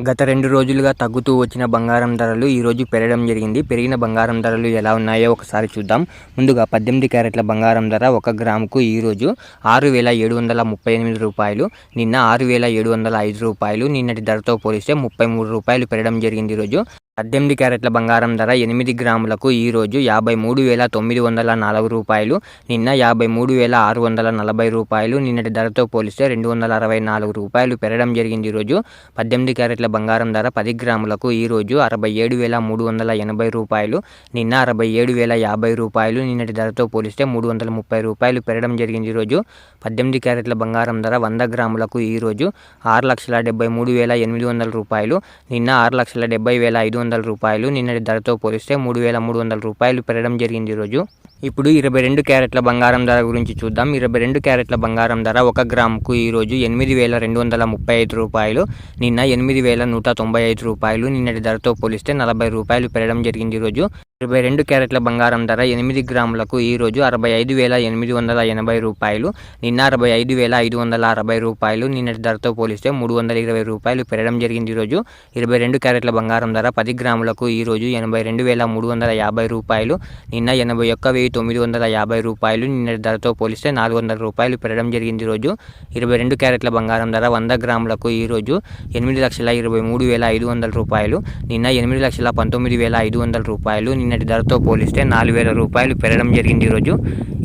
గత 2 రోజులుగా తగ్గుతూ వచ్చిన బంగారం ధరలు ఈరోజు పెరగడం జరిగింది. పెరిగిన బంగారం ధరలు ఎలా ఉన్నాయో ఒకసారి చూద్దాం. ముందుగా 18 క్యారెట్ల బంగారం ధర 1 గ్రాముకు ఈరోజు 6,738 రూపాయలు, నిన్న 6,705 రూపాయలు. నిన్నటి ధరతో పోలిస్తే 33 రూపాయలు పెరగడం జరిగింది ఈరోజు. 18 క్యారెట్ల బంగారం ధర 8 గ్రాములకు ఈరోజు 53,904 రూపాయలు, నిన్న 53,640 రూపాయలు. నిన్నటి ధరతో పోలిస్తే 264 రూపాయలు పెరగడం జరిగింది ఈరోజు. 18 క్యారెట్ల బంగారం ధర 10 గ్రాములకు ఈరోజు 67,380 రూపాయలు, నిన్న 67,050 రూపాయలు. నిన్నటి ధరతో పోలిస్తే 330 రూపాయలు పెరగడం జరిగింది ఈరోజు. 18 క్యారెట్ల బంగారం ధర 100 గ్రాములకు ఈరోజు 6,73,800 రూపాయలు, నిన్న 6,70,500 రూపాయలు. నిన్నటి ధరతో పోలిస్తే 3,300 రూపాయలు పెరగడం జరిగింది ఈరోజు. ఇప్పుడు 22 క్యారెట్ల బంగారం ధర గురించి చూద్దాం. 22 క్యారెట్ల బంగారం ధర 1 గ్రాముకు ఈరోజు 8,235 రూపాయలు, నిన్న 8,195 రూపాయలు. నిన్నటి ధరతో పోలిస్తే 40 రూపాయలు పెరగడం జరిగింది ఈరోజు. 22 క్యారెట్ల బంగారం ధర 8 గ్రాములకు ఈరోజు 65,880 రూపాయలు, నిన్న 65,560 రూపాయలు. నిన్నటి ధరతో పోలిస్తే 320 రూపాయలు పెరగడం జరిగింది ఈరోజు. 22 క్యారెట్ల బంగారం ధర 10 గ్రాములకు ఈరోజు 82,350 రూపాయలు, నిన్న 81,950 రూపాయలు. నిన్నటి ధరతో పోలిస్తే 400 రూపాయలు పెరగడం జరిగింది ఈరోజు. 22 క్యారెట్ల బంగారం ధర 100 గ్రాములకు ఈరోజు 8,23,500 రూపాయలు, నిన్న 8,19,500 రూపాయలు. నిన్నటి ధరతో పోలిస్తే 4,000 రూపాయలు పెరగడం జరిగింది ఈరోజు.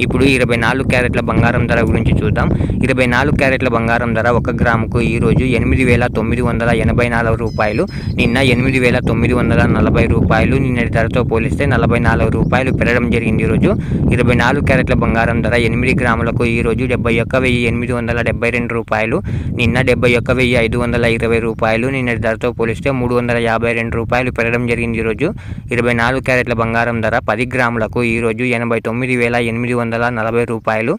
ఇప్పుడు 24 క్యారెట్ల బంగారం ధర గురించి చూద్దాం. 24 క్యారెట్ల బంగారం ధర 1 గ్రాముకు ఈరోజు 8,984 రూపాయలు, నిన్న 8,940 రూపాయలు. నిన్నటి ధరతో పోలిస్తే 44 రూపాయలు పెరగడం జరిగింది ఈరోజు. 24 క్యారెట్ల బంగారం ధర 8 గ్రాములకు ఈరోజు 71,872 రూపాయలు, నిన్న 71,520 రూపాయలు. నిన్నటి ధరతో పోలిస్తే 352 రూపాయలు పెరగడం జరిగింది ఈరోజు. 24 క్యారెట్ల బంగారం ధర 10 గ్రాములకు ఈరోజు 89,840 రూపాయలు,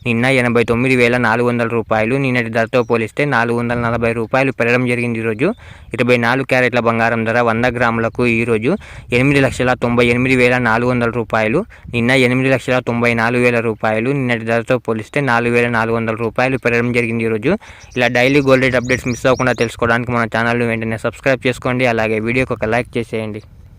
నిన్న 89,400 రూపాయలు. నిన్నటి ధరతో పోలిస్తే 440 రూపాయలు పెరగడం జరిగింది ఈరోజు. 24 క్యారెట్ల బంగారం ధర 100 గ్రాములకు ఈరోజు 8,98,400 రూపాయలు, నిన్న 8,94,000 రూపాయలు. నిన్నటి ధరతో పోలిస్తే 4,400 రూపాయలు పెరగడం జరిగింది ఈరోజు. ఇలా daily gold rate updates miss అవ్వకుండా తెలుసుకోవడానికి మన ఛానల్ని వెంటనే సబ్స్క్రైబ్ చేసుకోండి. అలాగే వీడియోకి ఒక లైక్ చేసేయండి.